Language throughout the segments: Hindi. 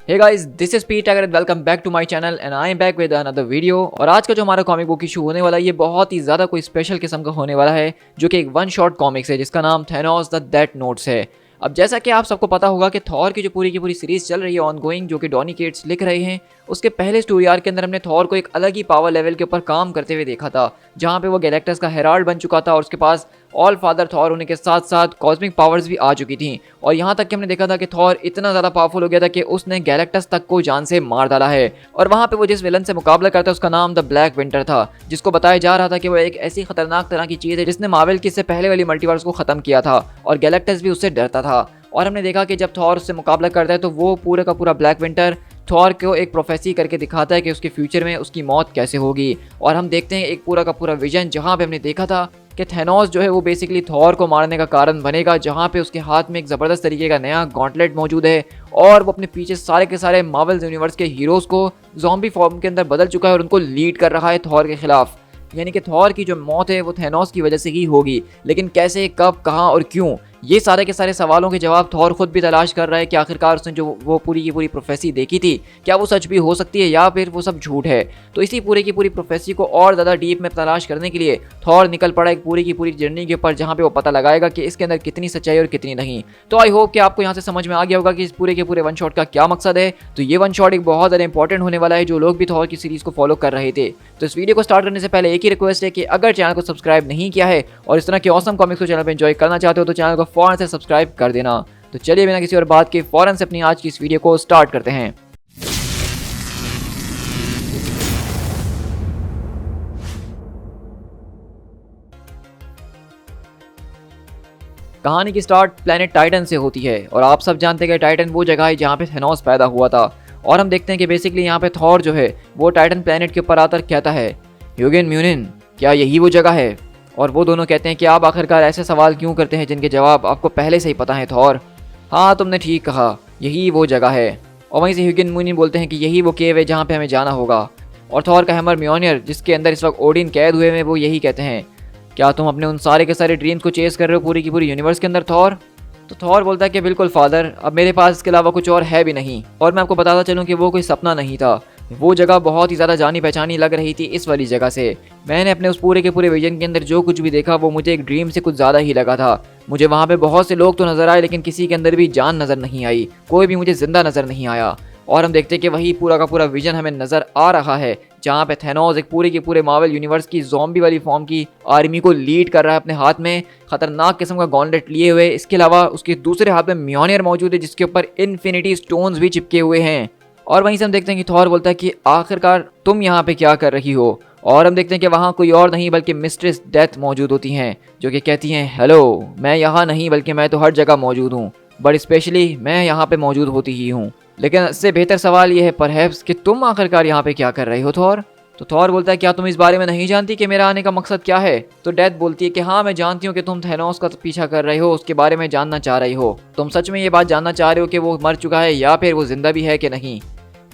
Hey guys, this is Pete अगर welcome back to my channel and I am back with another video. और आज का जो हमारा कॉमिक बुक इशू होने वाला है ये बहुत ही ज़्यादा कोई स्पेशल किस्म का होने वाला है, जो कि एक वन शॉट कॉमिक्स है जिसका नाम थैनोस द डेथ नोट्स है। अब जैसा कि आप सबको पता होगा कि थॉर की पूरी सीरीज चल रही है ऑनगोइंग, जो कि डॉनी केट्स लिख रहे हैं। उसके पहले स्टोरी आर्क के अंदर हमने थॉर को एक अलग ही पावर लेवल के ऊपर काम करते हुए देखा था, जहां पे वो गैलेक्टस का हेराल्ड बन चुका था और उसके पास ऑल फादर थॉर होने के साथ साथ कॉस्मिक पावर्स भी आ चुकी थी। और यहाँ तक कि हमने देखा था कि थॉर इतना ज़्यादा पावरफुल हो गया था कि उसने गैलेक्टस तक को जान से मार डाला है। और वहाँ पे वो जिस विलन से मुकाबला करता है उसका नाम द ब्लैक विंटर था, जिसको बताया जा रहा था कि वो एक ऐसी खतरनाक तरह की चीज़ है जिसने मार्वल की इससे पहले वाली मल्टीवर्स को ख़त्म किया था और गैलेक्टस भी उससे डरता था। और हमने देखा कि जब थॉर उससे मुकाबला करता है तो वो पूरा का पूरा ब्लैक विंटर थॉर को एक प्रोफेसी करके दिखाता है कि उसके फ्यूचर में उसकी मौत कैसे होगी। और हम देखते हैं एक पूरा का पूरा विजन, जहाँ पे हमने देखा था कि थैनोस जो है वो बेसिकली थॉर को मारने का कारण बनेगा, जहाँ पे उसके हाथ में एक ज़बरदस्त तरीके का नया गॉन्टलेट मौजूद है और वो अपने पीछे सारे के सारे मार्वल यूनिवर्स के हीरोज़ को ज़ॉम्बी फॉर्म के अंदर बदल चुका है और उनको लीड कर रहा है थॉर के खिलाफ। यानी कि थॉर की जो मौत है वो थैनोस की वजह से ही होगी, लेकिन कैसे, कब, कहाँ और क्यों, ये सारे के सारे सवालों के जवाब थॉर खुद भी तलाश कर रहा है कि आखिरकार उसने जो वो पूरी की पूरी प्रोफेसी देखी थी क्या वो सच भी हो सकती है या फिर वो सब झूठ है। तो इसी पूरी की पूरी प्रोफेसी को और ज़्यादा डीप में तलाश करने के लिए थॉर निकल पड़ा एक पूरी की पूरी जर्नी के ऊपर, जहाँ पे वो पता लगाएगा कि इसके अंदर कितनी सच्चाई और कितनी नहीं। तो आई होप कि आपको यहाँ से समझ में आ गया होगा कि इस पूरे के पूरे वन शॉट का क्या मकसद है। तो ये वन शॉट एक बहुत ज़्यादा इंपॉर्टेंट होने वाला है जो लोग भी थॉर की सीरीज़ को फॉलो कर रहे थे। तो इस वीडियो को स्टार्ट करने से पहले एक ही रिक्वेस्ट है कि अगर चैनल को सब्सक्राइब नहीं किया है और इस तरह के ऑसम कॉमिक्स को चैनल पर एंजॉय करना चाहते हो तो चैनल को फौरन से सब्सक्राइब कर देना। तो चलिए बिना किसी और बात के फौरन से अपनी आज की इस वीडियो को स्टार्ट करते हैं। कहानी की स्टार्ट प्लेनेट टाइटन से होती है और आप सब जानते हैं कि टाइटन वो जगह है जहाँ पे थैनोस पैदा हुआ था। और हम देखते हैं कि बेसिकली यहाँ पे थॉर जो है वो टाइटन प्लेनेट के ऊपर आकर कहता है, ह्यूगन म्यूनिन, क्या यही वो जगह है? और वो दोनों कहते हैं कि आप आखिरकार ऐसे सवाल क्यों करते हैं जिनके जवाब आपको पहले से ही पता है थॉर। हाँ, तुमने ठीक कहा, यही वो जगह है। और वहीं से ह्यूगन म्यूनिन बोलते हैं कि यही वो केव है जहाँ पे हमें जाना होगा। और थॉर का हैमर म्योनियर, जिसके अंदर इस वक्त ओडिन कैद हुए हैं, वो यही कहते हैं, क्या तुम अपने उन सारे के सारे ड्रीम्स को चेस कर रहे हो पूरी की पूरी यूनिवर्स के अंदर थॉर? तो थॉर बोलता है कि बिल्कुल फादर, अब मेरे पास इसके अलावा कुछ और है भी नहीं। और मैं आपको बताता चलूँ कि वो कोई सपना नहीं था, वो जगह बहुत ही ज़्यादा जानी पहचानी लग रही थी इस वाली जगह से। मैंने अपने उस पूरे के पूरे विजन के अंदर जो कुछ भी देखा वो मुझे एक ड्रीम से कुछ ज़्यादा ही लगा था। मुझे वहाँ पे बहुत से लोग तो नज़र आए लेकिन किसी के अंदर भी जान नज़र नहीं आई, कोई भी मुझे जिंदा नज़र नहीं आया। और हम देखते हैं कि वही पूरा का पूरा विजन हमें नज़र आ रहा है, जहाँ पे थैनोस एक पूरे के पूरे मार्वल यूनिवर्स की ज़ॉम्बी वाली फॉर्म की आर्मी को लीड कर रहा है अपने हाथ में खतरनाक किस्म का गॉन्टलेट लिए हुए। इसके अलावा उसके दूसरे हाथ में म्योनियर मौजूद है जिसके ऊपर इन्फिनिटी स्टोन्स भी चिपके हुए हैं। और वहीं से हम देखते हैं कि थॉर बोलता है कि आखिरकार तुम यहाँ पे क्या कर रही हो? और हम देखते हैं कि वहाँ कोई और नहीं बल्कि मिस्ट्रेस डेथ मौजूद होती हैं, जो कि कहती हैं, हेलो, मैं यहाँ नहीं बल्कि मैं तो हर जगह मौजूद हूँ, बट स्पेशली मैं यहाँ पे मौजूद होती ही हूँ। लेकिन इससे बेहतर सवाल ये है परहैप्स कि तुम आखिरकार यहाँ पे क्या कर रही हो थॉर? तो थॉर बोलता है, क्या तुम इस बारे में नहीं जानती कि मेरा आने का मकसद क्या है? तो डेथ बोलती है कि हाँ, मैं जानती हूँ कि तुम थैनोस का पीछा कर रहे हो, उसके बारे में जानना चाह रही हो। तुम सच में ये बात जानना चाह रहे हो कि वो मर चुका है या फिर वो जिंदा भी है कि नहीं?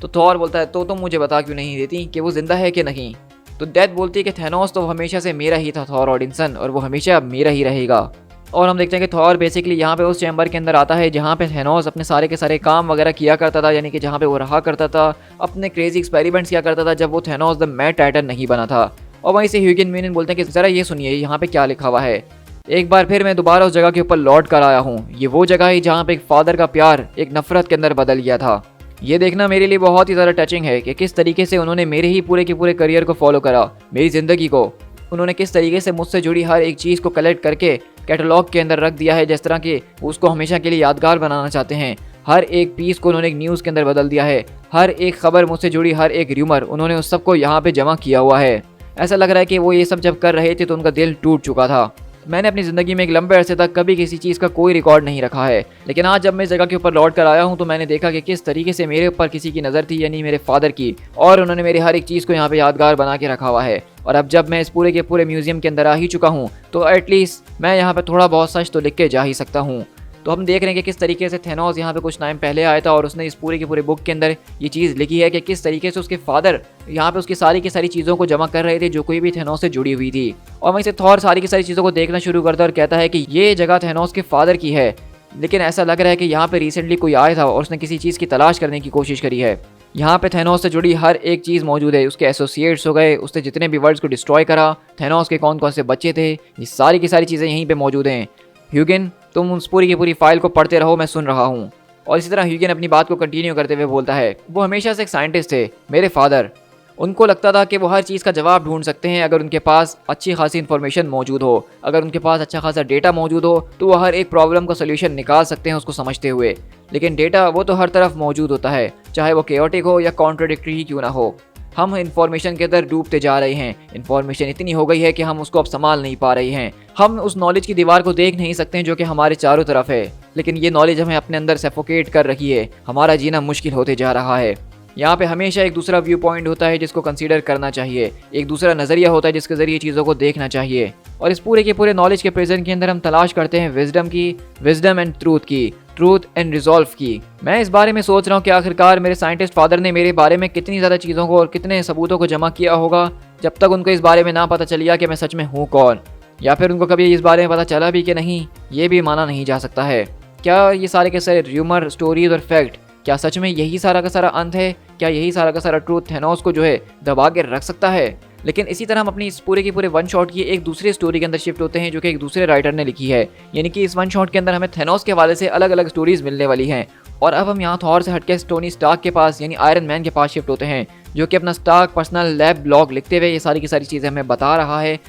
तो थॉर बोलता है, तो तुम मुझे बता क्यों नहीं देती कि वो जिंदा है कि नहीं? तो डेथ बोलती है कि थैनोस तो हमेशा से मेरा ही था थॉर ऑडिंसन, और वो हमेशा मेरा ही रहेगा। और हम देखते हैं कि थॉर बेसिकली यहाँ पे उस चैम्बर के अंदर आता है जहाँ पे थैनोस अपने सारे के सारे काम वगैरह किया करता था, यानी कि जहाँ पे वो रहा करता था, अपने क्रेजी एक्सपेरिमेंट्स किया करता था जब वो थैनोस द मैड टाइटन नहीं बना था। और वहीं से ह्यूगन म्यूनिन बोलते हैं कि ज़रा ये सुनिए यहाँ पे क्या लिखा हुआ है। एक बार फिर मैं दोबारा उस जगह के ऊपर लौट कर आया हूँ। ये वो जगह है जहाँ पे एक फादर का प्यार एक नफरत के अंदर बदल गया था। ये देखना मेरे लिए बहुत ही ज़्यादा टचिंग है कि किस तरीके से उन्होंने मेरे ही पूरे के पूरे करियर को फॉलो करा, मेरी ज़िंदगी को। उन्होंने किस तरीके से मुझसे जुड़ी हर एक चीज़ को कलेक्ट करके कैटलॉग के अंदर रख दिया है, जिस तरह कि उसको हमेशा के लिए यादगार बनाना चाहते हैं। हर एक पीस को उन्होंने एक न्यूज़ के अंदर बदल दिया है, हर एक खबर, मुझसे जुड़ी हर एक र्यूमर, उन्होंने उस सब को यहाँ पे जमा किया हुआ है। ऐसा लग रहा है कि वो ये सब जब कर रहे थे तो उनका दिल टूट चुका था। मैंने अपनी ज़िंदगी में एक लंबे अरसे तक कभी किसी चीज़ का कोई रिकॉर्ड नहीं रखा है, लेकिन आज जब मैं इस जगह के ऊपर लौट कर आया हूँ तो मैंने देखा कि किस तरीके से मेरे ऊपर किसी की नज़र थी, यानी मेरे फादर की, और उन्होंने मेरी हर एक चीज़ को यहाँ पे यादगार बना के रखा हुआ है। और अब जब मैं इस पूरे के पूरे म्यूज़ियम के अंदर आ ही चुका हूँ तो एटलीस्ट मैं यहाँ पे थोड़ा बहुत सच तो लिख के जा ही सकता हूँ। तो हम देख रहे हैं कि किस तरीके से थैनोस यहाँ पे कुछ टाइम पहले आया था और उसने इस पूरे के पूरे बुक के अंदर ये चीज़ लिखी है कि किस तरीके से उसके फादर यहाँ पे उसकी सारी की सारी चीज़ों को जमा कर रहे थे जो कोई भी थैनोस से जुड़ी हुई थी। और वहीं से थॉर सारी की सारी चीज़ों को देखना शुरू करता है और कहता है कि ये जगह थैनोस के फादर की है, लेकिन ऐसा लग रहा है कि यहाँ पे रिसेंटली कोई आया था और उसने किसी चीज़ की तलाश करने की कोशिश करी है। यहाँ पे थेनोस से जुड़ी हर एक चीज़ मौजूद है, उसके एसोसिएट्स हो गए, उसने जितने भी वर्ल्ड्स को डिस्ट्रॉय करा, थेनोस के कौन कौन से बच्चे थे, ये सारी की सारी चीज़ें यहीं पे मौजूद हैं। ह्यूगिन, तुम उस पूरी की पूरी फाइल को पढ़ते रहो, मैं सुन रहा हूँ। और इसी तरह ह्यूगिन अपनी बात को कंटिन्यू करते हुए बोलता है, वो हमेशा से एक साइंटिस्ट थे, मेरे फादर। उनको लगता था कि वो हर चीज़ का जवाब ढूंढ सकते हैं अगर उनके पास अच्छी खासी इन्फॉर्मेशन मौजूद हो, अगर उनके पास अच्छा खासा डेटा मौजूद हो तो वो हर एक प्रॉब्लम का सोल्यूशन निकाल सकते हैं उसको समझते हुए। लेकिन डेटा वो तो हर तरफ मौजूद होता है, चाहे वो केओटिक हो या कॉन्ट्रडिक्टरी ही क्यों ना हो। हम इन्फॉर्मेशन के अंदर डूबते जा रहे हैं, इन्फॉर्मेशन इतनी हो गई है कि हम उसको अब संभाल नहीं पा रहे हैं। हम उस नॉलेज की दीवार को देख नहीं सकते हैं जो कि हमारे चारों तरफ है, लेकिन ये नॉलेज हमें अपने अंदर सफोकेट कर रही है, हमारा जीना मुश्किल होते जा रहा है। यहाँ पे हमेशा एक दूसरा व्यू पॉइंट होता है जिसको कंसीडर करना चाहिए, एक दूसरा नज़रिया होता है जिसके ज़रिए चीज़ों को देखना चाहिए। और इस पूरे के पूरे नॉलेज के प्रेजेंट के अंदर हम तलाश करते हैं विजडम की, विजडम एंड ट्रूथ की, ट्रूथ एंड रिजॉल्व की। मैं इस बारे में सोच रहा हूँ कि आखिरकार मेरे साइंटिस्ट फादर ने मेरे बारे में कितनी ज़्यादा चीज़ों को और कितने सबूतों को जमा किया होगा जब तक उनको इस बारे में ना पता चल गया कि मैं सच में हूँ कौन, या फिर उनको कभी इस बारे में पता चला भी कि नहीं, ये भी माना नहीं जा सकता है। क्या ये सारे के सारे र्यूमर, स्टोरीज और फैक्ट, क्या सच में यही सारा का सारा अंत है? क्या यही सारा का सारा ट्रूथ थेनोस को जो है दबा के रख सकता है? लेकिन इसी तरह हम अपनी इस पूरे के पूरे वन शॉट की एक दूसरे स्टोरी के अंदर शिफ्ट होते हैं जो कि एक दूसरे राइटर ने लिखी है। यानी कि इस वन शॉट के अंदर हमें थेनोस के हवाले से अलग अलग स्टोरीज मिलने वाली हैं। और अब हम यहाँ थॉर से हटके टोनी स्टार्क के पास यानी आयरन मैन के पास शिफ्ट होते हैं, जो कि अपना स्टार्क पर्सनल लैब ब्लॉग लिखते हुए ये सारी की सारी चीज़ें हमें बता रहा है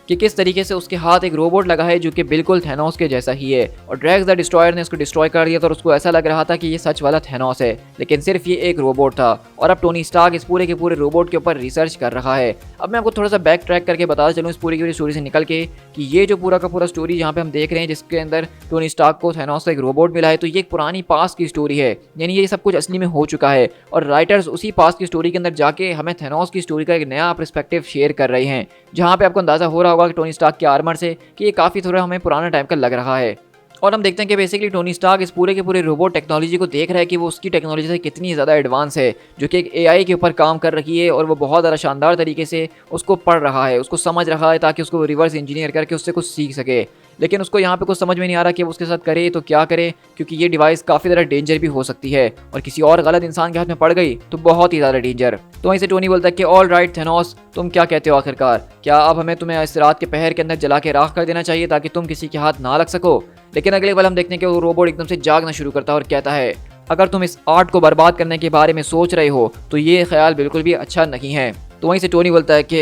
कि किस तरीके से उसके हाथ एक रोबोट लगा है जो कि बिल्कुल थेनोस के जैसा ही है। और ड्रैग्स द डिस्ट्रॉयर ने उसको डिस्ट्रॉय कर दिया था और उसको ऐसा लग रहा था कि ये सच वाला थेनोस है, लेकिन सिर्फ ये एक रोबोट था। और अब टोनी स्टार्क इस पूरे के पूरे रोबोट के ऊपर रिसर्च कर रहा है। अब मैं आपको थोड़ा सा बैक ट्रैक करके बताता चलूँ इस पूरी की पूरी स्टोरी से निकल के कि ये जो पूरा का पूरा स्टोरी यहाँ पे हम देख रहे हैं जिसके अंदर टोनी स्टार्क को थेनोस का एक रोबोट मिला है, तो ये एक पुरानी पास्ट की स्टोरी है। यानी ये सब कुछ असली में हो चुका है और राइटर्स उसी पास्ट की स्टोरी के अंदर जाके हमें थेनोस की स्टोरी का एक नया पर्सपेक्टिव शेयर कर रहे हैं, जहाँ पे आपको अंदाजा हो रहा होगा कि टोनी स्टार्क के आर्मर से कि ये काफ़ी थोड़ा हमें पुराना टाइम का लग रहा है। और हम देखते हैं कि बेसिकली टोनी स्टार्क इस पूरे के पूरे रोबोट टेक्नोलॉजी को देख रहा है कि वो उसकी टेक्नोलॉजी से कितनी ज़्यादा एडवांस है, जो कि एक एआई के ऊपर काम कर रही है और वो बहुत ज़्यादा शानदार तरीके से उसको पढ़ रहा है, उसको समझ रहा है ताकि उसको रिवर्स इंजीनियर करके उससे कुछ सीख सके। लेकिन उसको यहाँ पे कुछ समझ में नहीं आ रहा कि वो उसके साथ करे तो क्या करे, क्योंकि ये डिवाइस काफ़ी ज़्यादा डेंजर भी हो सकती है और किसी और गलत इंसान के हाथ में पड़ गई तो बहुत ही ज़्यादा डेंजर। तो वहीं से टोनी बोलता है कि ऑल राइट थेनोस, तुम क्या कहते हो आखिरकार, क्या अब हमें तुम्हें इस रात के पहर के अंदर जला के राख कर देना चाहिए ताकि तुम किसी के हाथ ना लग सको? लेकिन अगले पल हम देखते हैं कि वो रोबोट एकदम से जागना शुरू करता है और कहता है, अगर तुम इस आर्ट को बर्बाद करने के बारे में सोच रहे हो तो ये ख्याल बिल्कुल भी अच्छा नहीं है। तो वहीं से टोनी बोलता है कि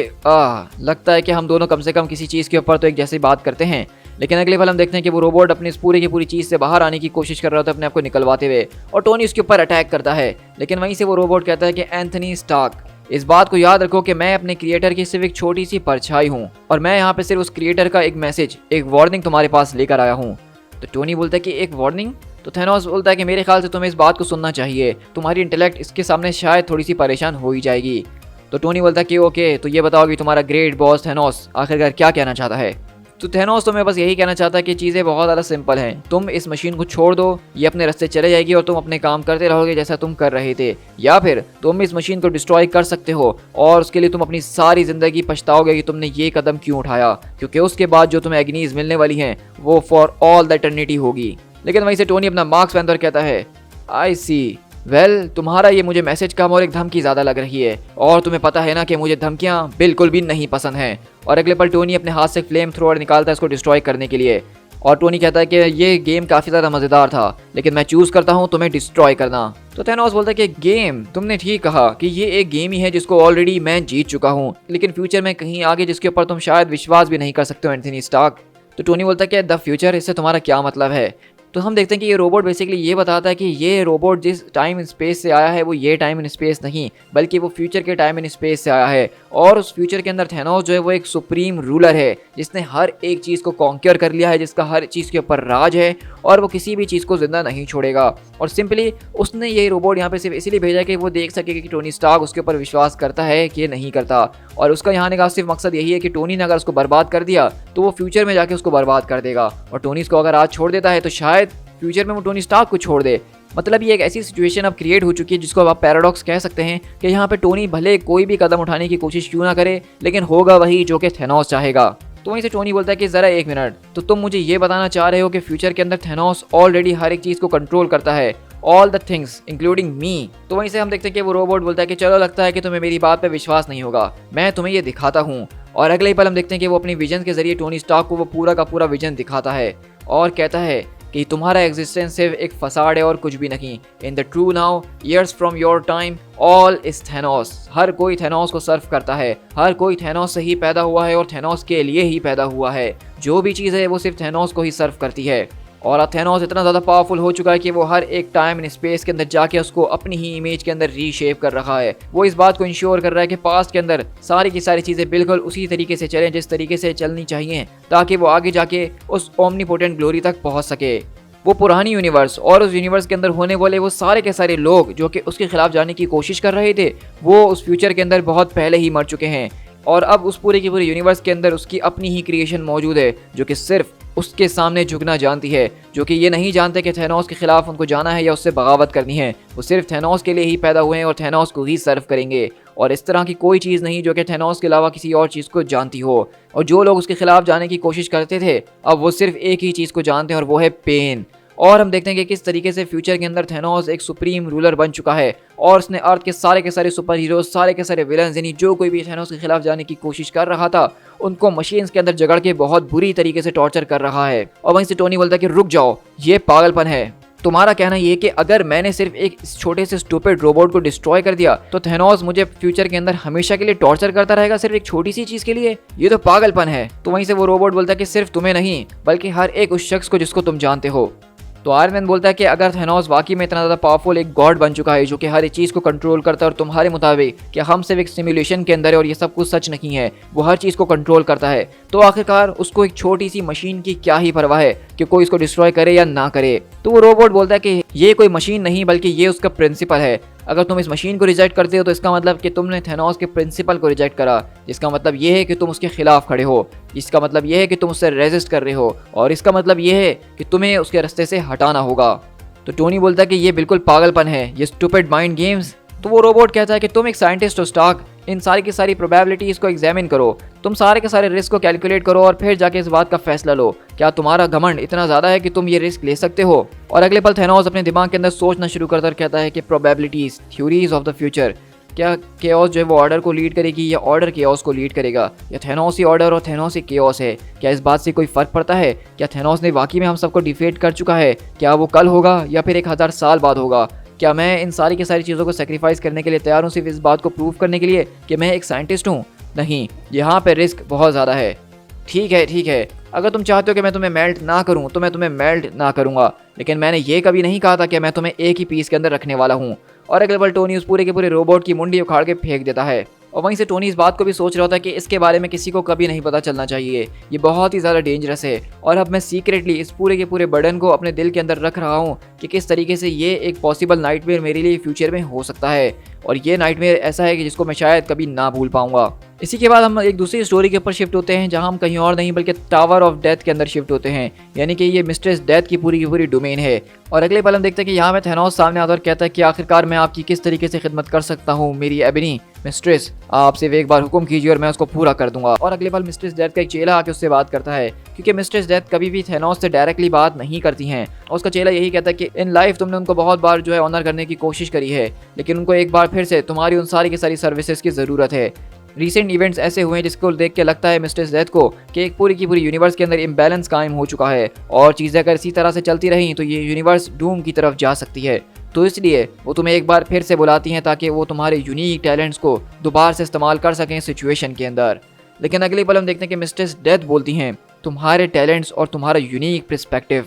लगता है कि हम दोनों कम से कम किसी चीज़ के ऊपर तो एक जैसी बात करते हैं। लेकिन अगले पल हम देखते हैं कि वो रोबोट अपनी इस पूरी की पूरी चीज़ से बाहर आने की कोशिश कर रहा था अपने आप को निकलवाते हुए, और टोनी उसके ऊपर अटैक करता है। लेकिन वहीं से वो रोबोट कहता है कि एंथनी स्टार्क, इस बात को याद रखो कि मैं अपने क्रिएटर की सिर्फ एक छोटी सी परछाई हूँ और मैं यहाँ पे सिर्फ उस क्रिएटर का एक मैसेज, एक वार्निंग तुम्हारे पास लेकर आया हूँ। तो टोनी बोलता है कि एक वार्निंग? तो थेनोस बोलता है कि मेरे ख्याल से तुम्हें इस बात को सुनना चाहिए, तुम्हारी इंटेलेक्ट इसके सामने शायद थोड़ी सी परेशान हो ही जाएगी। तो टोनी बोलता है कि ओके, तो ये बताओ कि तुम्हारा ग्रेट बॉस थेनोस आखिरकार क्या कहना चाहता है? तो थेनोस तो मैं बस यही कहना चाहता कि चीज़ें बहुत ज़्यादा सिंपल हैं, तुम इस मशीन को छोड़ दो, ये अपने रास्ते चले जाएगी और तुम अपने काम करते रहोगे जैसा तुम कर रहे थे, या फिर तुम इस मशीन को डिस्ट्रॉय कर सकते हो और उसके लिए तुम अपनी सारी ज़िंदगी पछताओगे कि तुमने ये कदम क्यों उठाया, क्योंकि उसके बाद जो तुम्हें एग्नीज मिलने वाली हैं वो फॉर ऑल द एटर्निटी होगी। लेकिन वहीं से टोनी अपना मार्क्स पहनकर कहता है, आई सी, वेल तुम्हारा ये मुझे मैसेज कम और एक धमकी ज़्यादा लग रही है, और तुम्हें पता है ना कि मुझे धमकियाँ बिल्कुल भी नहीं पसंद हैं। और अगले पल टोनी अपने हाथ से फ्लेम थ्रोअर निकालता है इसको डिस्ट्रॉय करने के लिए, और टोनी कहता है कि ये गेम काफ़ी ज़्यादा मज़ेदार था लेकिन मैं चूज़ करता हूँ तुम्हें डिस्ट्रॉय करना। तो थेनोस बोलता है कि गेम, तुमने ठीक कहा कि ये एक गेम ही है जिसको ऑलरेडी मैं जीत चुका हूँ, लेकिन फ्यूचर में कहीं आगे जिसके ऊपर तुम शायद विश्वास भी नहीं कर सकते हो एंथनी स्टार्क। तो टोनी बोलता है कि द फ्यूचर, इससे तुम्हारा क्या मतलब है? तो हम देखते हैं कि ये रोबोट बेसिकली ये बताता है कि ये रोबोट जिस टाइम इन स्पेस से आया है वो ये टाइम इन स्पेस नहीं, बल्कि वो फ्यूचर के टाइम इन स्पेस से आया है। और उस फ्यूचर के अंदर थेनोस जो है वो एक सुप्रीम रूलर है जिसने हर एक चीज़ को कॉन्क्योर कर लिया है, जिसका हर चीज़ के ऊपर राज है और वो किसी भी चीज़ को जिंदा नहीं छोड़ेगा। और सिंपली उसने ये रोबोट यहाँ पे सिर्फ इसीलिए भेजा कि वो देख सके कि टोनी स्टार्क उसके ऊपर विश्वास करता है कि नहीं करता। और उसका यहाँ का सिर्फ मकसद यही है कि टोनी ने अगर उसको बर्बाद कर दिया तो वो फ्यूचर में जाके उसको बर्बाद कर देगा, और टोनी इसको अगर आज छोड़ देता है तो शायद फ्यूचर में वो टोनी स्टार्क को छोड़ दे। मतलब ये एक ऐसी सिचुएशन अब क्रिएट हो चुकी है जिसको आप पैराडॉक्स कह सकते हैं कि यहाँ पे टोनी भले कोई भी कदम उठाने की कोशिश क्यों ना करे, लेकिन होगा वही जो कि थेनोस चाहेगा। तो वहीं से टोनी बोलता है कि जरा एक मिनट, तो तुम मुझे ये बताना चाह रहे हो कि फ्यूचर के अंदर थेनोस ऑलरेडी हर एक चीज को कंट्रोल करता है, all the things including me. तो वहीं से हम देखते हैं कि वो रोबोट बोलता है कि चलो लगता है कि तुम्हें मेरी बात पे विश्वास नहीं होगा, मैं तुम्हें ये दिखाता हूँ। और अगले ही पल हम देखते हैं कि वो अपनी विजन के जरिए टोनी स्टार्क को वो पूरा का पूरा विजन दिखाता है और कहता है कि तुम्हारा एग्जिस्टेंस सिर्फ एक फसाड है और कुछ भी नहीं। In the true now years from your time all is Thanos. हर कोई थेनोस को सर्व करता है, हर कोई थेनोस से ही पैदा हुआ है और थेनोस के लिए ही पैदा हुआ है। जो भी चीज़ है वो सिर्फ थेनोस को ही सर्व करती है। और थेनोस इतना ज़्यादा पावरफुल हो चुका है कि वो हर एक टाइम एंड स्पेस के अंदर जाके उसको अपनी ही इमेज के अंदर रीशेप कर रहा है। वो इस बात को इंश्योर कर रहा है कि पास्ट के अंदर सारी की सारी चीज़ें बिल्कुल उसी तरीके से चलें जिस तरीके से चलनी चाहिए, ताकि वो आगे जाके उस ओमनीपोटेंट ग्लोरी तक पहुंच सके। वो पुरानी यूनिवर्स और उस यूनिवर्स के अंदर होने वाले वो सारे के सारे लोग जो कि उसके खिलाफ जाने की कोशिश कर रहे थे, वो उस फ्यूचर के अंदर बहुत पहले ही मर चुके हैं। और अब उस पूरे की पूरे यूनिवर्स के अंदर उसकी अपनी ही क्रिएशन मौजूद है जो कि सिर्फ उसके सामने झुकना जानती है, जो कि ये नहीं जानते कि थेनोस के खिलाफ उनको जाना है या उससे बगावत करनी है। वो सिर्फ थेनोस के लिए ही पैदा हुए हैं और थेनोस को ही सर्व करेंगे। और इस तरह की कोई चीज़ नहीं जो कि थेनोस के अलावा किसी और चीज़ को जानती हो। और जो लोग उसके खिलाफ जाने की कोशिश करते थे, अब वो सिर्फ एक ही चीज़ को जानते हैं और वो है पेन। और हम देखते हैं कि किस तरीके से फ्यूचर के अंदर थेनोस एक सुप्रीम रूलर बन चुका है और उसने अर्थ के सारे सुपर हीरोज, सारे के सारे विलन्स, यानी जो कोई भी थेनोस के खिलाफ जाने की कोशिश कर रहा था, उनको मशीन्स के अंदर जगड़ के बहुत बुरी तरीके से टॉर्चर कर रहा है। और वहीं से टोनी बोलता है कि रुक जाओ, ये पागलपन है। तुम्हारा कहना ये कि अगर मैंने सिर्फ एक छोटे से स्टूपिड रोबोट को डिस्ट्रॉय कर दिया तो थेनोस मुझे फ्यूचर के अंदर हमेशा के लिए टॉर्चर करता रहेगा सिर्फ एक छोटी सी चीज के लिए? ये तो पागलपन है। तो वहीं से वो रोबोट बोलता है कि सिर्फ तुम्हें नहीं बल्कि हर एक उस शख्स को जिसको तुम जानते हो। तो आयरन मैन बोलता है कि अगर थेनोस वाकई में इतना ज़्यादा पावरफुल एक गॉड बन चुका है जो कि हर एक चीज़ को कंट्रोल करता है और तुम्हारे मुताबिक कि हम सिर्फ एक सिमुलेशन के अंदर है और ये सब कुछ सच नहीं है, वो हर चीज़ को कंट्रोल करता है, तो आखिरकार उसको एक छोटी सी मशीन की क्या ही परवाह है कि कोई इसको डिस्ट्रॉय करे या ना करे। तो वो रोबोट बोलता है कि ये कोई मशीन नहीं बल्कि ये उसका प्रिंसिपल है। अगर तुम इस मशीन को रिजेक्ट करते हो तो इसका मतलब कि तुमने थेनोस के प्रिंसिपल को रिजेक्ट करा, जिसका मतलब ये है कि तुम उसके खिलाफ खड़े हो, इसका मतलब ये है कि तुम उससे रेजिस्ट कर रहे हो और इसका मतलब ये है कि तुम्हें उसके रास्ते से हटाना होगा। तो टोनी बोलता है कि ये बिल्कुल पागलपन है, ये स्टूपिड माइंड गेम्स। तो वो रोबोट कहता है कि तुम एक साइंटिस्ट हो स्टार्क, इन सारी की सारी प्रोबेबिलिटीज को एग्जामिन करो, तुम सारे के सारे रिस्क को कैलकुलेट करो और फिर जाके इस बात का फैसला लो। क्या तुम्हारा घमंड इतना ज़्यादा है कि तुम ये रिस्क ले सकते हो? और अगले पल थेनोस अपने दिमाग के अंदर सोचना शुरू करता और कहता है कि probabilities, theories of the future, क्या केओस जो है वो ऑर्डर को लीड करेगी या ऑर्डर केओस को लीड करेगा, या थेनोस ही ऑर्डर और थेनोस ही केओस है? क्या इस बात से कोई फ़र्क पड़ता है? क्या थेनोस ने वाकई में हम सबको डिफीट कर चुका है? क्या वो कल होगा या फिर 1000 साल बाद होगा? क्या मैं इन सारी की सारी चीज़ों को सेक्रीफाइस करने के लिए तैयार हूँ सिर्फ इस बात को प्रूव करने के लिए कि मैं एक साइंटिस्ट हूँ? नहीं, यहाँ पे रिस्क बहुत ज़्यादा है। ठीक है, अगर तुम चाहते हो कि मैं तुम्हें मेल्ट ना करूँ तो मैं तुम्हें मेल्ट ना करूँगा, लेकिन मैंने ये कभी नहीं कहा था कि मैं तुम्हें एक ही पीस के अंदर रखने वाला हूँ। और अगले पल टोनी उस पूरे के पूरे रोबोट की मुंडी उखाड़ के फेंक देता है। और वहीं से टोनी इस बात को भी सोच रहा था कि इसके बारे में किसी को कभी नहीं पता चलना चाहिए, ये बहुत ही ज़्यादा डेंजरस है। और अब मैं सीक्रेटली इस पूरे के पूरे बर्डन को अपने दिल के अंदर रख रहा हूँ कि किस तरीके से ये एक पॉसिबल नाइटमेयर मेरे लिए फ्यूचर में हो सकता है, और ये नाइटमेयर ऐसा है कि जिसको मैं शायद कभी ना भूल पाऊंगा। इसी के बाद हम एक दूसरी स्टोरी के ऊपर शिफ्ट होते हैं जहां हम कहीं और नहीं बल्कि टावर ऑफ डेथ के अंदर शिफ्ट होते हैं, यानी कि ये मिस्ट्रेस डेथ की पूरी डोमेन है। और अगले पल हम देखते हैं कि यहाँ में थेनोस सामने आता और कहता है कि आखिरकार मैं आपकी किस तरीके से खिदमत कर सकता हूँ मेरी एबनी मिस्ट्रेस, आप सिर्फ एक बार हुक्म कीजिए और मैं उसको पूरा कर दूंगा। और अगले पल मिस्ट्रेस डेथ का एक चेला आके उससे बात करता है, क्योंकि मिस्ट्रेस डेथ कभी भी थेनोस से डायरेक्टली बात नहीं करती हैं। और उसका चेला यही कहता है कि इन लाइफ तुमने उनको बहुत बार जो है ऑनर करने की कोशिश करी है, लेकिन उनको एक बार फिर से तुम्हारी उन सारी की सारी सर्विसेज की ज़रूरत है। रिसेंट इवेंट्स ऐसे हुए हैं जिसको देख के लगता है मिस्ट्रेस डेथ को कि एक पूरी की पूरी यूनिवर्स के अंदर इम्बैलेंस कायम हो चुका है, और चीज़ें अगर इसी तरह से चलती रहीं तो ये यूनिवर्स डूम की तरफ जा सकती है। तो इसलिए वो तुम्हें एक बार फिर से बुलाती हैं ताकि वो तुम्हारे यूनिक टैलेंट्स को दोबारा से इस्तेमाल कर सकें सिचुएशन के अंदर। लेकिन अगले पल हम देखते हैं कि मिस्ट्रेस डेथ बोलती हैं तुम्हारे टैलेंट्स और तुम्हारा यूनिक पर्सपेक्टिव।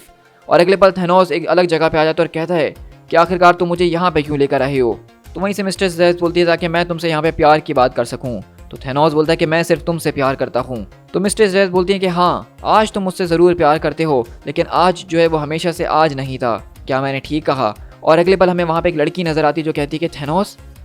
और अगले पल थेनोस एक अलग जगह पे आ जाता है और कहता है कि आखिरकार तुम मुझे यहाँ पे क्यों लेकर आए हो? तो वहीं से मिस्ट्रेस डेथ बोलती है ताकि मैं तुमसे यहाँ पे प्यार की बात कर सकूँ। तो थेनोस बोलता है कि मैं सिर्फ तुमसे प्यार करता हूँ। तो मिस्ट्रेस डेथ बोलती है कि हाँ, आज तुम मुझसे ज़रूर प्यार करते हो, लेकिन आज जो है वो हमेशा से आज नहीं था। क्या मैंने ठीक कहा? और अगले पल हमें वहाँ पे एक लड़की नजर आती है जो कहती है कि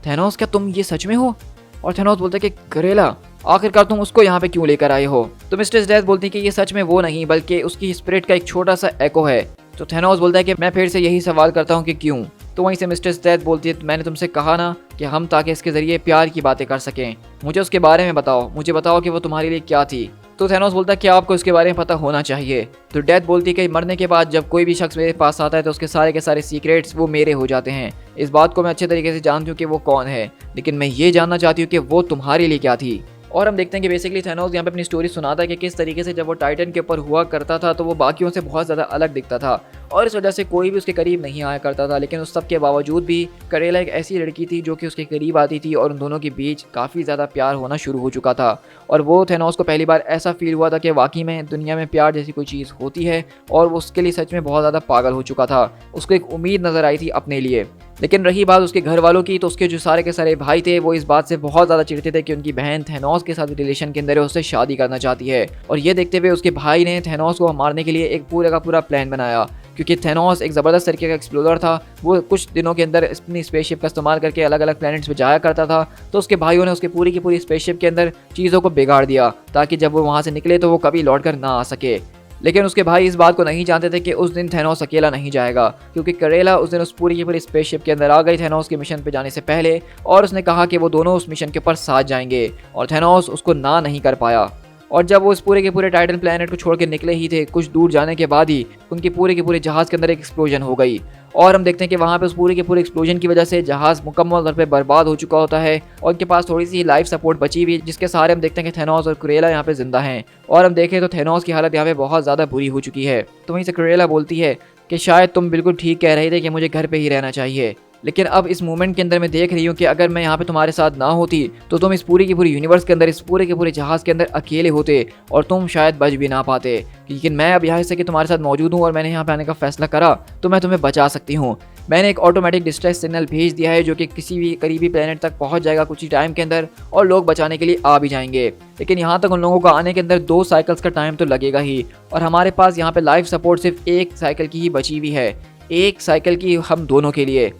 थेनोस क्या तुम ये सच में हो? और थेनोस बोलता है कि करेला, आखिरकार तुम उसको यहाँ पे क्यों लेकर आए हो? तो मिस्ट्रेस डेथ बोलती है कि ये सच में वो नहीं बल्कि उसकी स्पिरिट का एक छोटा सा एको है। तो थेनोस बोलता है कि मैं फिर से यही सवाल करता हूँ कि क्यों? तो वहीं से मिस्ट्रेस डेथ बोलती है मैंने तुमसे कहा ना कि हम ताकि इसके ज़रिए प्यार की बातें कर सकें, मुझे उसके बारे में बताओ, मुझे बताओ कि वो तुम्हारे लिए क्या थी। तो थैनोस बोलता है कि आपको इसके बारे में पता होना चाहिए। तो डेथ बोलती है कि मरने के बाद जब कोई भी शख्स मेरे पास आता है तो उसके सारे के सारे सीक्रेट्स वो मेरे हो जाते हैं। इस बात को मैं अच्छे तरीके से जानती हूँ कि वो कौन है, लेकिन मैं ये जानना चाहती हूँ कि वो तुम्हारे लिए क्या थी। और हम देखते हैं कि बेसिकली थैनोस यहाँ पे अपनी स्टोरी सुनाता है कि किस तरीके से जब वो टाइटन के ऊपर हुआ करता था तो वो बाकियों से बहुत ज़्यादा अलग दिखता था और इस वजह से कोई भी उसके करीब नहीं आया करता था। लेकिन उस सब के बावजूद भी करेला एक ऐसी लड़की थी जो कि उसके करीब आती थी और उन दोनों के बीच काफ़ी ज़्यादा प्यार होना शुरू हो चुका था। और वो थैनोस को पहली बार ऐसा फील हुआ था कि वाकई में दुनिया में प्यार जैसी कोई चीज़ होती है और वो उसके लिए सच में बहुत ज़्यादा पागल हो चुका था। उसको एक उम्मीद नज़र आई थी अपने लिए। लेकिन रही बात उसके घर वालों की, तो उसके जो सारे के सारे भाई थे वो इस बात से बहुत ज़्यादा चिढ़ते थे कि उनकी बहन थैनोस के साथ रिलेशन के अंदर है, उससे शादी करना चाहती है। और ये देखते हुए उसके भाई ने थैनोस को मारने के लिए एक पूरे का पूरा प्लान बनाया, क्योंकि थैनोस एक ज़बरदस्त तरीके का एक्सप्लोरर था। वो कुछ दिनों के अंदर अपनी स्पेसशिप का इस्तेमाल करके अलग अलग प्लैनेट्स पे जाया करता था। तो उसके भाइयों ने उसके पूरी की पूरी स्पेसशिप के अंदर चीज़ों को बिगाड़ दिया ताकि जब वो वहाँ से निकले तो वो कभी लौट कर ना आ सके। लेकिन उसके भाई इस बात को नहीं जानते थे कि उस दिन थैनोस अकेला नहीं जाएगा, क्योंकि करेला उस दिन उस पूरी की पूरी स्पेसशिप के अंदर आ गई थैनोस के मिशन पे जाने से पहले, और उसने कहा कि वो दोनों उस मिशन के ऊपर साथ जाएंगे और थैनोस उसको ना नहीं कर पाया। और जब वो इस पूरे के पूरे टाइटन प्लैनेट को छोड़ के निकले ही थे, कुछ दूर जाने के बाद ही उनकी पूरे के पूरे जहाज़ के अंदर एक एक्सप्लोजन हो गई। और हम देखते हैं कि वहाँ पे उस पूरे के पूरे एक्सप्लोजन की वजह से जहाज़ मुकम्मल तौर पे बर्बाद हो चुका होता है और उनके पास थोड़ी सी लाइफ सपोर्ट बची हुई है, जिसके सहारे हम देखते हैं कि थैनोस और करेला यहाँ पे जिंदा हैं। और हम देखें तो थैनोस की हालत यहाँ पे बहुत ज़्यादा बुरी हो चुकी है। तो वहीं से करेला बोलती है कि शायद तुम बिल्कुल ठीक कह रहे थे कि मुझे घर पर ही रहना चाहिए, लेकिन अब इस मोमेंट के अंदर मैं देख रही हूँ कि अगर मैं यहाँ पे तुम्हारे साथ ना होती तो तुम इस पूरी की पूरी यूनिवर्स के अंदर, इस पूरे के पूरे जहाज़ के अंदर अकेले होते और तुम शायद बच भी ना पाते। लेकिन मैं अब यहाँ से कि तुम्हारे साथ मौजूद हूँ और मैंने यहाँ पे आने का फैसला करा तो मैं तुम्हें बचा सकती हूँ। मैंने एक ऑटोमेटिक डिस्ट्रेस सिग्नल भेज दिया है जो कि किसी भी करीबी प्लेनेट तक पहुँच जाएगा कुछ ही टाइम के अंदर और लोग बचाने के लिए आ भी जाएंगे। लेकिन यहाँ तक उन लोगों को आने के अंदर 2 साइकिल्स का टाइम तो लगेगा ही, और हमारे पास यहाँ पे लाइफ सपोर्ट सिर्फ 1 साइकिल की ही बची हुई है। 1 साइकिल की हम दोनों के लिए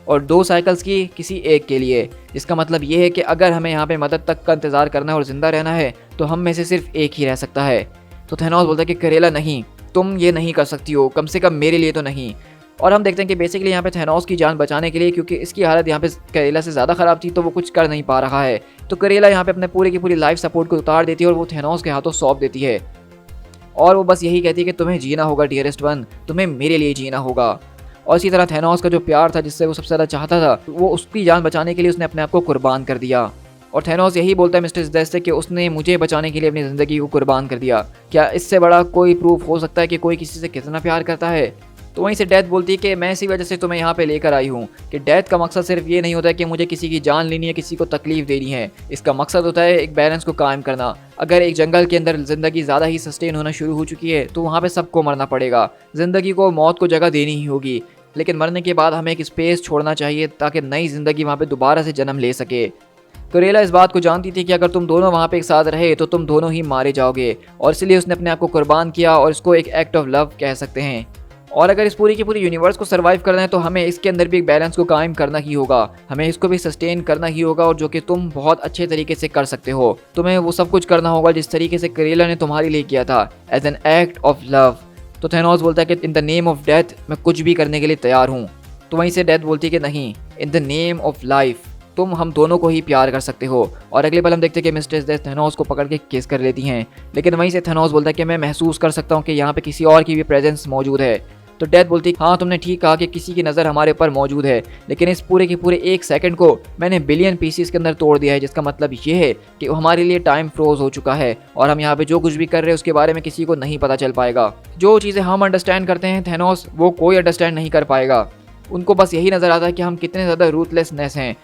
और 2 साइकिल्स की किसी एक के लिए। इसका मतलब ये है कि अगर हमें यहाँ पे मदद तक का इंतज़ार करना है और ज़िंदा रहना है तो हम में से सिर्फ एक ही रह सकता है। तो थैनोस बोलता है कि करेला नहीं, तुम ये नहीं कर सकती हो, कम से कम मेरे लिए तो नहीं। और हम देखते हैं कि बेसिकली यहाँ पे थैनोस की जान बचाने के लिए, क्योंकि इसकी हालत यहाँ पे करेला से ज़्यादा ख़राब थी तो वो कुछ कर नहीं पा रहा है, तो करेला यहाँ पे अपने पूरी की पूरी लाइफ सपोर्ट को उतार देती है और वो थैनोस के हाथों सौंप देती है। और वो बस यही कहती है कि तुम्हें जीना होगा डियरेस्ट वन, तुम्हें मेरे लिए जीना होगा। और इसी तरह थैनोस का जो प्यार था जिससे वो सबसे ज़्यादा चाहता था, वो उसकी जान बचाने के लिए उसने अपने आप को कुर्बान कर दिया। और थैनोस यही बोलता है मिस्टर डेथ से कि उसने मुझे बचाने के लिए अपनी ज़िंदगी को कुर्बान कर दिया। क्या इससे बड़ा कोई प्रूफ हो सकता है कि कोई किसी से कितना प्यार करता है। तो वहीं से डेथ बोलती है कि मैं इसी वजह से तुम्हें यहाँ पे लेकर आई हूँ कि डेथ का मकसद सिर्फ ये नहीं होता है कि मुझे किसी की जान लेनी है, किसी को तकलीफ देनी है। इसका मकसद होता है एक बैलेंस को कायम करना। अगर एक जंगल के अंदर ज़िंदगी ज़्यादा ही सस्टेन होना शुरू हो चुकी है तो वहाँ पे सबको मरना पड़ेगा। ज़िंदगी को मौत को जगह देनी ही होगी, लेकिन मरने के बाद हमें एक स्पेस छोड़ना चाहिए ताकि नई ज़िंदगी वहाँ पे दोबारा से जन्म ले सके। करेला इस बात को जानती थी कि अगर तुम दोनों वहाँ पे एक साथ रहे तो तुम दोनों ही मारे जाओगे, और इसलिए उसने अपने आप को कुर्बान किया और इसको एक एक्ट ऑफ लव कह सकते हैं। और अगर इस पूरी की पूरी यूनिवर्स को सर्वाइव करना है तो हमें इसके अंदर भी एक बैलेंस को कायम करना ही होगा, हमें इसको भी सस्टेन करना ही होगा, और जो कि तुम बहुत अच्छे तरीके से कर सकते हो। तुम्हें वो सब कुछ करना होगा जिस तरीके से करेला ने तुम्हारे लिए किया था, as an act of love. तो थैनोस बोलता है कि in the name of death मैं कुछ भी करने के लिए तैयार हूँ। तो वहीं से डेथ बोलती है कि नहीं, in the name of life तुम हम दोनों को ही प्यार कर सकते हो। और अगले पल हम देखते हैं कि मिस्टर डेथ थैनोस को पकड़ के किस कर लेती हैं। लेकिन वहीं से थैनोस बोलता है कि मैं महसूस कर सकता हूँ कि यहाँ पे किसी और की भी प्रेजेंस मौजूद है। तो डेथ बोलती है हाँ तुमने ठीक कहा कि किसी की नज़र हमारे ऊपर मौजूद है, लेकिन इस पूरे के पूरे 1 सेकंड को मैंने बिलियन पीसीस के अंदर तोड़ दिया है, जिसका मतलब ये है कि हमारे लिए टाइम फ्रोज हो चुका है और हम यहाँ पे जो कुछ भी कर रहे हैं उसके बारे में किसी को नहीं पता चल पाएगा। जो चीज़ें हम अंडरस्टैंड करते हैं थैनोस वो कोई अंडरस्टैंड नहीं कर पाएगा। उनको बस यही नज़र आता है कि हम कितने ज़्यादा रूथलेसनेस हैं,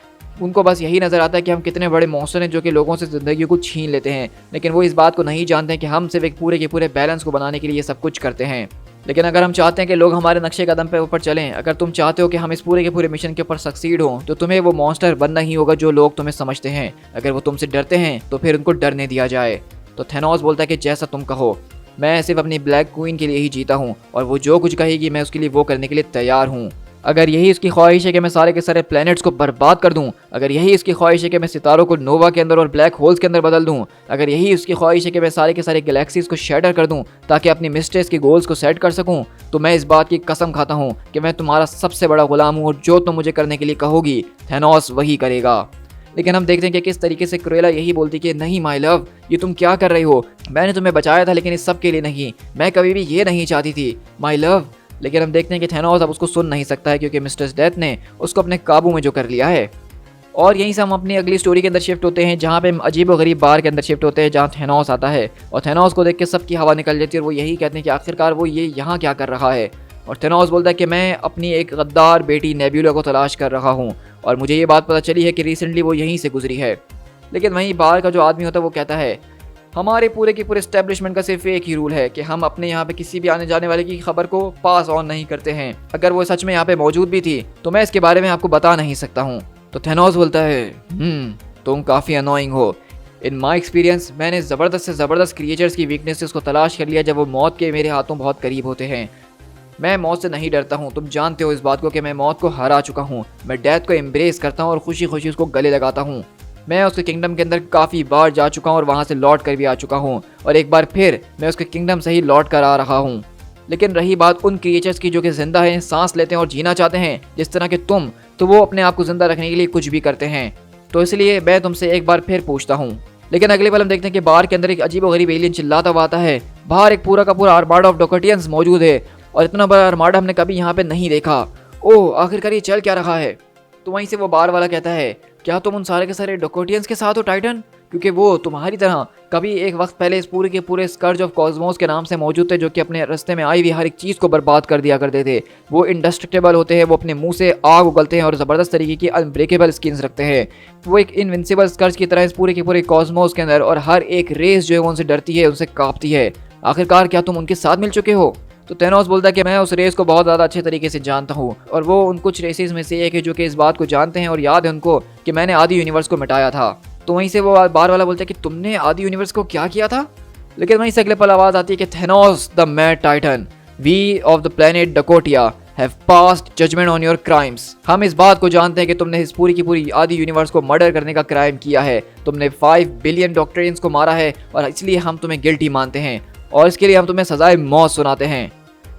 उनको बस यही नज़र आता है कि हम कितने बड़े मॉन्स्टर हैं जो कि लोगों से ज़िंदगी को छीन लेते हैं। लेकिन वो इस बात को नहीं जानते हैं कि हम सिर्फ एक पूरे के पूरे बैलेंस को बनाने के लिए ये सब कुछ करते हैं। लेकिन अगर हम चाहते हैं कि लोग हमारे नक्शे कदम पे ऊपर चलें, अगर तुम चाहते हो कि हम इस पूरे के पूरे मिशन के ऊपर सक्सीड हों, तो तुम्हें वो मॉन्स्टर बनना ही होगा जो लोग तुम्हें समझते हैं। अगर वो तुमसे डरते हैं तो फिर उनको डरने दिया जाए। तो थैनोस बोलता है कि जैसा तुम कहो, मैं सिर्फ अपनी ब्लैक क्वीन के लिए ही जीता हूँ और वो जो कुछ कहेगी मैं उसके लिए वो करने के लिए तैयार हूँ। अगर यही उसकी ख्वाहिश है कि मैं सारे के सारे प्लैनेट्स को बर्बाद कर दूं, अगर यही उसकी ख्वाहिश है कि मैं सितारों को नोवा के अंदर और ब्लैक होल्स के अंदर बदल दूं, अगर यही उसकी ख्वाहिश है कि मैं सारे के सारे गैलेक्सीज को शैटर कर दूं ताकि अपनी मिस्टेक्स के गोल्स को सेट कर सकूं, तो मैं इस बात की कसम खाता हूं कि मैं तुम्हारा सबसे बड़ा गुलाम हूं और जो तुम मुझे करने के लिए कहोगी थैनोस वही करेगा। लेकिन हम देखते हैं कि किस तरीके से क्रुएला यही बोलती कि नहीं माय लव, ये तुम क्या कर रही हो, मैंने तुम्हें बचाया था लेकिन इस सब के लिए नहीं, मैं कभी भी ये नहीं चाहती थी माय लव। लेकिन हम देखते हैं कि थैनोस अब उसको सुन नहीं सकता है क्योंकि मिस्टर डेथ ने उसको अपने काबू में जो कर लिया है। और यहीं से हम अपनी अगली स्टोरी के अंदर शिफ्ट होते हैं जहाँ पे हम अजीब व गरीब बार के अंदर शिफ्ट होते हैं जहाँ थैनोस आता है और थैनोस को देख के सबकी हवा निकल जाती है और वो यही कहते हैं कि आखिरकार वो ये यहाँ क्या कर रहा है। और थैनोस बोलता है कि मैं अपनी एक गद्दार बेटी नेबुला को तलाश कर रहा हूँ और मुझे ये बात पता चली है कि रिसेंटली वो यहीं से गुजरी है। लेकिन वहीं बाहर का जो आदमी होता है वो कहता है हमारे पूरे के पूरे एस्टेब्लिशमेंट का सिर्फ एक ही रूल है कि हम अपने यहाँ पे किसी भी आने जाने वाले की खबर को पास ऑन नहीं करते हैं। अगर वो सच में यहाँ पे मौजूद भी थी तो मैं इसके बारे में आपको बता नहीं सकता हूँ। तो थैनोस बोलता है तुम काफ़ी अनोइंग हो। इन माई एक्सपीरियंस मैंने ज़बरदस्त से ज़बरदस्त क्रिएचर्स की वीकनेसेस को तलाश कर लिया जब वो मौत के मेरे हाथों बहुत करीब होते हैं। मैं मौत से नहीं डरता हूँ, तुम जानते हो इस बात को कि मैं मौत को हरा चुका हूँ। मैं डेथ को एम्ब्रेस करता हूँ और खुशी खुशी उसको गले लगाता हूँ। मैं उसके किंगडम के अंदर काफ़ी बार जा चुका हूँ और वहाँ से लौट कर भी आ चुका हूँ और एक बार फिर मैं उसके किंगडम से ही लौट कर आ रहा हूँ। लेकिन रही बात उन क्रिएचर्स की जो कि जिंदा हैं, सांस लेते हैं और जीना चाहते हैं जिस तरह के तुम, तो वो अपने आप को जिंदा रखने के लिए कुछ भी करते हैं। तो इसलिए मैं तुमसे एक बार फिर पूछता हूँ। लेकिन अगले पल हम देखते हैं कि बाहर के अंदर एक अजीब व गरीब एलियन चिल्लाता हुआ आता है। बाहर एक पूरा का पूरा आर्माडा ऑफ डोकटियंस मौजूद है और इतना बड़ा आर्माडा हमने कभी यहाँ पे नहीं देखा। ओह आखिरकार ये चल क्या रहा है। तो वहीं से वो बार वाला कहता है क्या तुम उन सारे के सारे डोकोटियंस के साथ हो टाइटन, क्योंकि वो तुम्हारी तरह कभी एक वक्त पहले इस पूरे के पूरे स्कर्ज ऑफ कॉस्मोस के नाम से मौजूद थे जो कि अपने रास्ते में आई हुई हर एक चीज़ को बर्बाद कर दिया करते थे। वो इंडेस्ट्रक्टेबल होते हैं, वो अपने मुंह से आग उगलते हैं और ज़बरदस्त तरीके की अनब्रेकेबल स्किन्स रखते हैं। वो एक इनविंसिबल स्कर्ज की तरह इस पूरे के पूरे कॉस्मोस के अंदर और हर एक रेस जो है वो उनसे डरती है, उनसे कांपती है। आखिरकार क्या तुम उनके साथ मिल चुके हो। तो थैनोस बोलता है कि मैं उस रेस को बहुत ज़्यादा अच्छे तरीके से जानता हूँ और वो उन कुछ रेसेस में से एक है जो कि इस बात को जानते हैं और याद है उनको कि मैंने आदि यूनिवर्स को मिटाया था। तो वहीं से वो बार वाला बोलता है कि तुमने आदि यूनिवर्स को क्या किया था। लेकिन वहीं से अगले पल आवाज़ आती है कि Thanos the mad Titan, we of the planet Dakotia have passed judgment on your crimes. हम इस बात को जानते हैं कि तुमने इस पूरी की पूरी आदि यूनिवर्स को मर्डर करने का क्राइम किया है। तुमने 5 बिलियन डॉक्टरियंस को मारा है और इसलिए हम तुम्हें गिल्टी मानते हैं और इसके लिए हम तुम्हें सजाए मौत सुनाते हैं।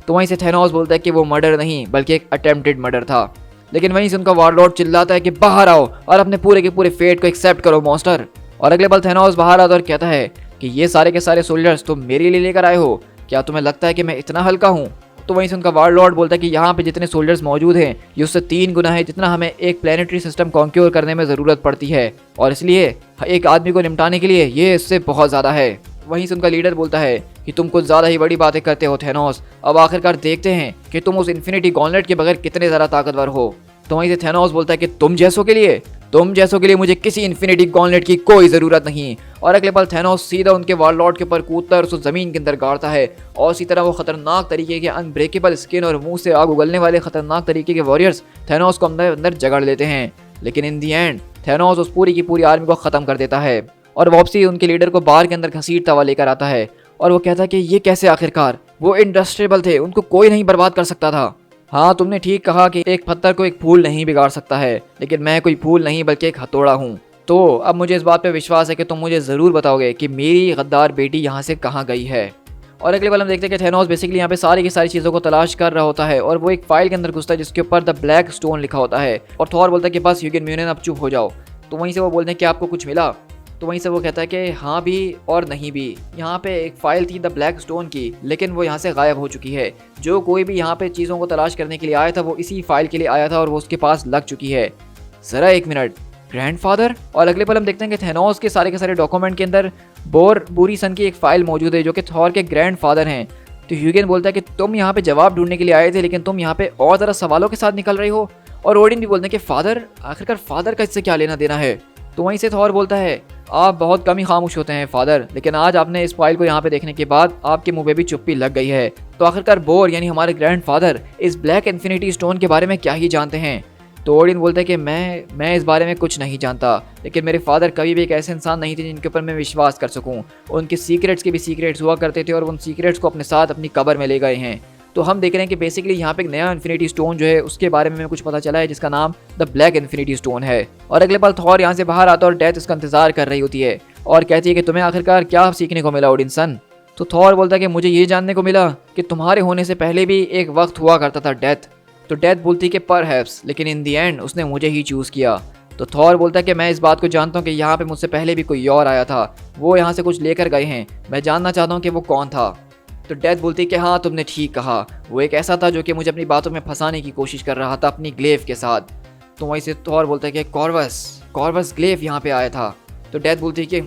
तो वहीं से थैनोस बोलता है कि वो मर्डर नहीं बल्कि एक अटेम्प्टेड मर्डर था। लेकिन वहीं से उनका वारलॉर्ड चिल्लाता है कि बाहर आओ और अपने पूरे के पूरे फेट को एक्सेप्ट करो मॉन्स्टर। और अगले पल थैनोस बाहर आता और कहता है कि ये सारे के सारे सोल्जर्स तुम मेरे लिए लेकर आए हो, क्या तुम्हें लगता है कि मैं इतना हल्का हूँ। तो वहीं से उनका वारलॉर्ड बोलता है कि यहाँ पे जितने सोल्जर्स मौजूद हैं ये उससे 3 गुना है जितना हमें एक प्लेनेटरी सिस्टम कॉन्क्योर करने में ज़रूरत पड़ती है और इसलिए एक आदमी को निपटाने के लिए ये इससे बहुत ज़्यादा है। वहीं से उनका लीडर बोलता है कि तुम कुछ ज़्यादा ही बड़ी बातें करते हो थैनोस, अब आखिरकार देखते हैं कि तुम उस इन्फिनिटी गॉन्टलेट के बगैर कितने ज़्यादा ताकतवर हो। तो वहीं से थैनोस बोलता है कि तुम जैसों के लिए मुझे किसी इन्फिनिटी गॉन्टलेट की कोई ज़रूरत नहीं। और अगले पल थैनोस सीधा उनके वारलॉर्ड के ऊपर कूदता है और उसको ज़मीन के अंदर गाड़ता है और इसी तरह वो खतरनाक तरीके के अनब्रेकेबल स्किन और मुंह से आग उगलने वाले खतरनाक तरीके के वॉरियर्स थैनोस को अंदर अंदर जगड़ लेते हैं। लेकिन इन दी एंड थैनोस उस पूरी की पूरी आर्मी को ख़त्म कर देता है और वापसी उनके लीडर को बाहर के अंदर घसीटता हुआ लेकर आता है और वो कहता है कि ये कैसे, आखिरकार वो इंडस्ट्रेबल थे, उनको कोई नहीं बर्बाद कर सकता था। हाँ तुमने ठीक कहा कि एक पत्थर को एक फूल नहीं बिगाड़ सकता है, लेकिन मैं कोई फूल नहीं बल्कि एक हथौड़ा हूँ। तो अब मुझे इस बात पे विश्वास है कि तुम मुझे ज़रूर बताओगे कि मेरी गद्दार बेटी यहाँ से कहाँ गई है। और अगले पल हम देखते हैं कि थैनोस बेसिकली यहाँ पे सारी की सारी चीज़ों को तलाश कर रहा होता है और वो एक फाइल के अंदर घुसता है जिसके ऊपर द ब्लैक स्टोन लिखा होता है और थॉर बोलता है कि बस ह्यूगन म्यूनिन अब चुप हो जाओ। तो वहीं से वो बोलते हैं कि आपको कुछ मिला। तो वहीं से वो कहता है कि हाँ भी और नहीं भी। यहाँ पे एक फ़ाइल थी द ब्लैक स्टोन की, लेकिन वो यहाँ से गायब हो चुकी है। जो कोई भी यहाँ पे चीज़ों को तलाश करने के लिए आया था वो इसी फाइल के लिए आया था और वो उसके पास लग चुकी है। ज़रा एक मिनट, ग्रैंडफादर। और अगले पल हम देखते हैं कि थैनोस के सारे डॉक्यूमेंट के अंदर बोरी सन की एक फ़ाइल मौजूद है जो कि थॉर के ग्रैंडफादर हैं। तो ह्यूगन बोलता है कि तुम यहाँ पे जवाब ढूंढने के लिए आए थे लेकिन तुम यहाँ पे और ज़रा सवालों के साथ निकल रही हो। और ओडिन भी बोलते हैं कि फादर, आखिरकार फादर का इससे क्या लेना देना है। तो वहीं से थॉर बोलता है आप बहुत कम ही खामोश होते हैं फादर, लेकिन आज आपने इस फाइल को यहाँ पे देखने के बाद आपके मुंह पे भी चुप्पी लग गई है। तो आखिरकार बोर यानी हमारे ग्रैंडफादर इस ब्लैक इन्फिनिटी स्टोन के बारे में क्या ही जानते हैं। तो ओडिन बोलता है कि मैं इस बारे में कुछ नहीं जानता, लेकिन मेरे फादर कभी भी एक ऐसे इंसान नहीं थे जिनके ऊपर मैं विश्वास कर सकूं। उनके सीक्रेट्स के भी सीक्रेट्स हुआ करते थे और उन सीक्रेट्स को अपने साथ अपनी कब्र में ले गए हैं। तो हम देख रहे हैं कि बेसिकली यहाँ पे एक नया इन्फिनिटी स्टोन जो है उसके बारे में कुछ पता चला है जिसका नाम द ब्लैक इन्फिनिटी स्टोन है। और अगले पल थॉर यहाँ से बाहर आता है और डेथ उसका इंतजार कर रही होती है और कहती है कि तुम्हें आखिरकार क्या सीखने को मिला ओडिन सन। तो थॉर बोलता है कि मुझे ये जानने को मिला कि तुम्हारे होने से पहले भी एक वक्त हुआ करता था डेथ। तो डेथ बोलती कि परहैप्स, लेकिन इन दी एंड उसने मुझे ही चूज़ किया। तो थॉर बोलता है कि मैं इस बात को जानता हूँ कि यहाँ पे मुझसे पहले भी कोई और आया था, वो यहाँ से कुछ लेकर गए हैं, मैं जानना चाहता हूँ कि वो कौन था। तो डेथ बोलती है कि हाँ तुमने ठीक कहा, वो एक ऐसा था जो कि मुझे अपनी बातों में फंसाने की कोशिश कर रहा था अपनी ग्लेव के साथ। तो वहीं से थॉर बोलता है कि कॉर्वस ग्लेव यहाँ पे आया था। तो डेथ बोलती है कि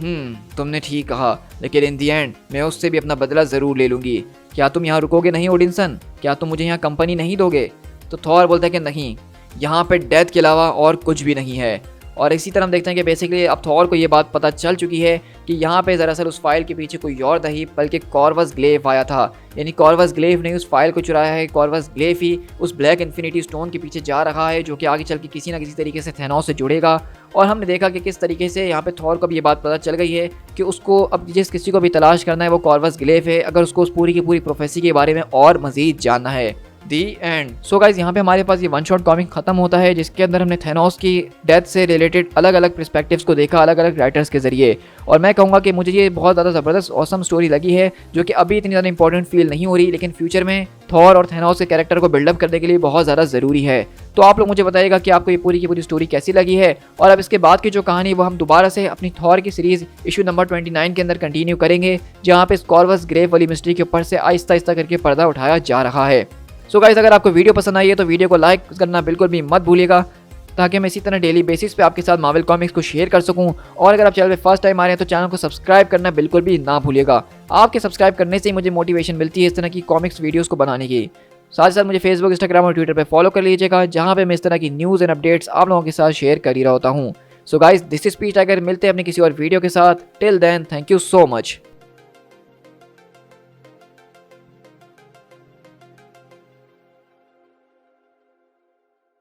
तुमने ठीक कहा, लेकिन इन दी एंड मैं उससे भी अपना बदला ज़रूर ले लूँगी। क्या तुम यहाँ रुकोगे नहीं ओडिनसन? क्या तुम मुझे यहाँ कंपनी नहीं दोगे? तो थॉर बोलता है कि नहीं, यहाँ पे डेथ के अलावा और कुछ भी नहीं है। और इसी तरह हम देखते हैं कि बेसिकली अब थॉर को ये बात पता चल चुकी है कि यहाँ पे दरअसल उस फाइल के पीछे कोई और नहीं बल्कि कॉर्वस ग्लेव आया था। यानी कॉर्वस ग्लेव ने उस फाइल को चुराया है, कॉर्वस ग्लेव ही उस ब्लैक इन्फिनिटी स्टोन के पीछे जा रहा है, जो कि आगे चल के किसी ना किसी तरीके से थैनोस से जुड़ेगा। और हमने देखा कि किस तरीके से यहाँ पे थॉर को भी ये बात पता चल गई है कि उसको अब जिस किसी को भी तलाश करना है वो कॉर्वस ग्लेव है, अगर उसको उस पूरी की पूरी प्रोफेसी के बारे में और मजीद जानना है। दी एंड। सो गाइज यहाँ पे हमारे पास ये वन शॉट कॉमिक खत्म होता है, जिसके अंदर हमने थैनोस की डेथ से रिलेटेड अलग अलग पर्सपेक्टिव्स को देखा अलग अलग राइटर्स के जरिए। और मैं कहूँगा कि मुझे ये बहुत ज़्यादा ज़बरदस्त ऑसम स्टोरी लगी है, जो कि अभी इतनी ज़्यादा इंपॉर्टेंट फील नहीं हो रही, लेकिन फ्यूचर में थॉर और थैनोस के कैरेक्टर को बिल्डअप करने के लिए बहुत ज़्यादा ज़रूरी है। तो आप लोग मुझे बताइएगा कि आपको ये पूरी की पूरी स्टोरी कैसी लगी है। और अब इसके बाद की जो कहानी वो हम दोबारा से अपनी थॉर की सीरीज इशू नंबर 29 के अंदर कंटिन्यू करेंगे, जहाँ पे कॉर्वस ग्लेव वाली मिस्ट्री के ऊपर से आहिस्ता आहिस्ता करके पर्दा उठाया जा रहा है। सो गाइस, अगर आपको वीडियो पसंद आई है तो वीडियो को लाइक करना बिल्कुल भी मत भूलिएगा, ताकि मैं इसी तरह डेली बेसिस पे आपके साथ मार्वल कॉमिक्स को शेयर कर सकूं। और अगर आप चैनल पे फर्स्ट टाइम आ रहे हैं तो चैनल को सब्सक्राइब करना बिल्कुल भी ना भूलिएगा। आपके सब्सक्राइब करने से ही मुझे मोटिवेशन मिलती है इस तरह की कॉमिक्स वीडियोस को बनाने की। साथ ही साथ मुझे फेसबुक, इंस्टाग्राम और ट्विटर पे फॉलो कर लीजिएगा, जहाँ पे मैं इस तरह की न्यूज़ एंड अपडेट्स आप लोगों के साथ शेयर कर ही रहा होता हूँ। So guys, this is speech tiger, मिलते हैं अपने किसी और वीडियो के साथ। Till then, thank you so much.